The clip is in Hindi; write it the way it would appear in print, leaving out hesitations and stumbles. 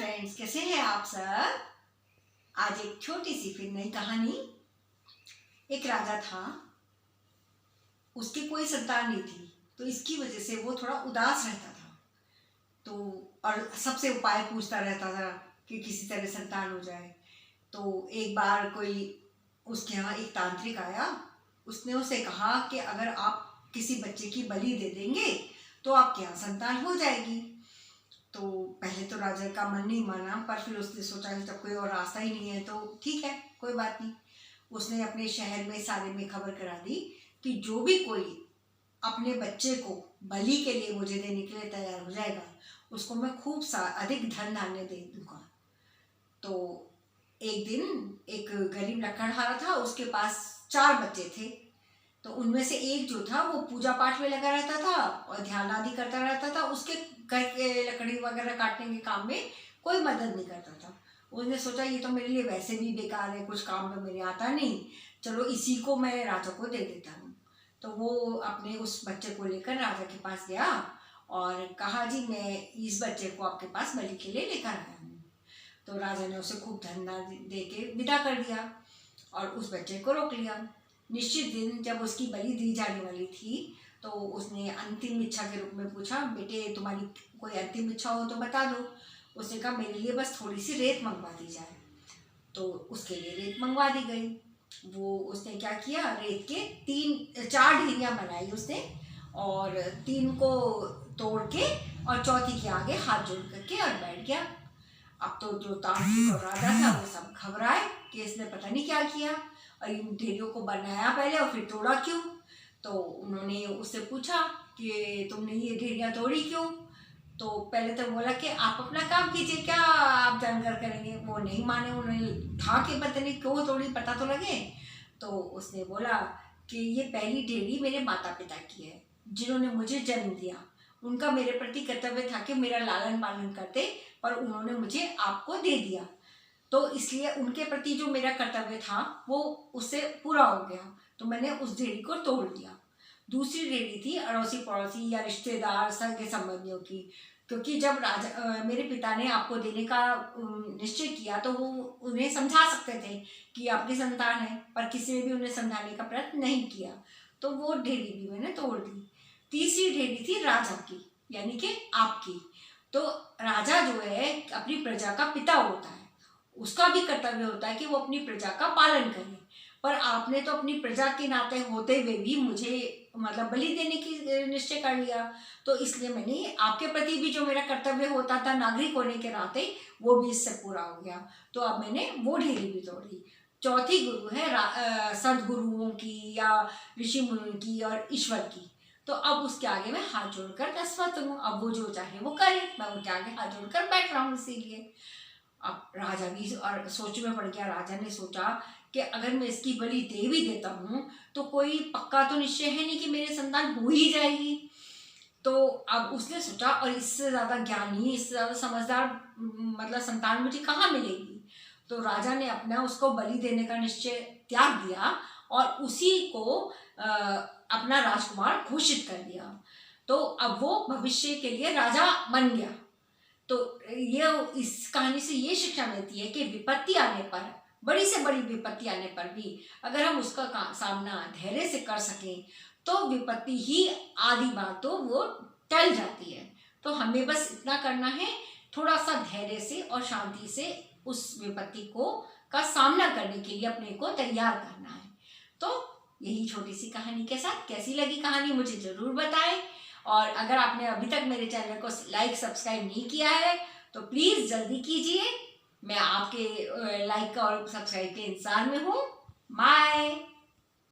फ्रेंड्स, कैसे हैं आप सब। आज एक छोटी सी फिर नई कहानी। एक राजा था, उसकी कोई संतान नहीं थी, तो इसकी वजह से वो थोड़ा उदास रहता था। तो और सबसे उपाय पूछता रहता था कि किसी तरह संतान हो जाए। तो एक बार कोई उसके यहाँ एक तांत्रिक आया। उसने उसे कहा कि अगर आप किसी बच्चे की बलि दे देंगे तो आपके यहाँ संतान हो जाएगी। तो पहले तो राजा का मन नहीं माना, पर फिर उसने सोचा कि जब कोई और रास्ता ही नहीं है तो ठीक है, कोई बात नहीं। उसने अपने शहर में सारे में खबर करा दी कि जो भी कोई अपने बच्चे को बलि के लिए मुझे देने के लिए तैयार हो जाएगा, उसको मैं खूब अधिक धन धान्य दे दूंगा। तो एक दिन एक गरीब लकड़हारा था, उसके पास 4 बच्चे थे। तो उनमें से एक जो था वो पूजा पाठ में लगा रहता था और ध्यान आदि करता रहता था। उसके घर के लकड़ी वगैरह काटने के काम में कोई मदद नहीं करता था। उसने सोचा ये तो मेरे लिए वैसे भी बेकार है, कुछ काम में मेरे आता नहीं, चलो इसी को मैं राजा को दे देता हूँ। तो वो अपने उस बच्चे को लेकर राजा के पास गया और कहा, जी मैं इस बच्चे को आपके पास बलि के लिए लेकर आया हूँ। तो राजा ने उसे खूब धन दे के विदा कर दिया और उस बच्चे को रोक लिया। निश्चित दिन जब उसकी बलि दी जाने वाली थी तो उसने अंतिम इच्छा के रूप में पूछा, बेटे तुम्हारी कोई अंतिम इच्छा हो तो बता दो। उसने कहा, मेरे लिए बस थोड़ी सी रेत मंगवा दी जाए। तो उसके लिए रेत मंगवा दी गई। वो उसने क्या किया, रेत के 4 ढेरियाँ बनाई उसने और 3 को तोड़ के और चौथी के आगे हाथ जोड़ करके और बैठ गया। अब तो जो तांत्रिक और राजा था वो सब घबराए कि इसने पता नहीं क्या किया और इन ढेरियों को बनाया पहले और फिर तोड़ा क्यों। तो उन्होंने उससे पूछा कि तुमने ये ढेरियाँ तोड़ी क्यों। तो पहले तो बोला कि आप अपना काम कीजिए, क्या आप जानकर करेंगे। वो नहीं माने, उन्होंने था कि पता नहीं क्यों तोड़ी, पता तो लगे। तो उसने बोला कि ये पहली ढेरी मेरे माता पिता की है, जिन्होंने मुझे जन्म दिया। उनका मेरे प्रति कर्तव्य था कि मेरा लालन पालन करते, पर उन्होंने मुझे आपको दे दिया, तो इसलिए उनके प्रति जो मेरा कर्तव्य था वो उससे पूरा हो गया, तो मैंने उस ढेरी को तोड़ दिया। दूसरी ढेरी थी अड़ोसी पड़ोसी या रिश्तेदार सगे संबंधियों की, क्योंकि जब राजा मेरे पिता ने आपको देने का निश्चय किया तो वो उन्हें समझा सकते थे कि आपकी संतान है, पर किसी ने भी उन्हें समझाने का प्रयत्न नहीं किया, तो वो ढेरी भी मैंने तोड़ दी। तीसरी ढेरी थी राजा की, यानी कि आपकी। तो राजा जो है अपनी प्रजा का पिता होता है, उसका भी कर्तव्य होता है कि वो अपनी प्रजा का पालन करे, पर आपने तो अपनी प्रजा के नाते होते हुए भी मुझे मतलब बलि देने की निश्चय कर लिया, तो इसलिए मैंने आपके प्रति भी जो मेरा कर्तव्य होता था नागरिक होने के नाते, वो भी इससे पूरा हो गया। तो अब मैंने वो ढेरी भी तोड़ी। चौथी गुरु है सदगुरुओं की या ऋषि मुनि की और ईश्वर की। तो अब उसके आगे मैं हाथ जोड़कर नस्वत हूँ, अब वो जो चाहे वो करे, मैं उनके आगे हाथ जोड़कर बैठ रहा हूँ। इसीलिए अब राजा भी और सोच में पड़ गया। राजा ने सोचा कि अगर मैं इसकी बलि दे भी देता हूँ तो कोई पक्का तो निश्चय है नहीं कि मेरे संतान हो ही जाएगी। तो अब उसने सोचा, और इससे ज़्यादा ज्ञानी, इससे ज़्यादा समझदार मतलब संतान मुझे कहाँ मिलेगी। तो राजा ने उसको बलि देने का निश्चय त्याग दिया और उसी को अपना राजकुमार घोषित कर दिया। तो अब वो भविष्य के लिए राजा बन गया। तो ये इस कहानी से ये शिक्षा मिलती है कि विपत्ति आने पर, बड़ी से बड़ी विपत्ति आने पर भी अगर हम उसका सामना धैर्य से कर सकें तो विपत्ति ही आधी बात तो वो टल जाती है। तो हमें बस इतना करना है, थोड़ा सा धैर्य से और शांति से उस विपत्ति को का सामना करने के लिए अपने को तैयार करना है। तो यही छोटी सी कहानी के साथ कैसी लगी कहानी मुझे ज़रूर बताएं। और अगर आपने अभी तक मेरे चैनल को लाइक सब्सक्राइब नहीं किया है तो प्लीज़ जल्दी कीजिए। मैं आपके लाइक और सब्सक्राइब के इंतजार में हूँ। बाय।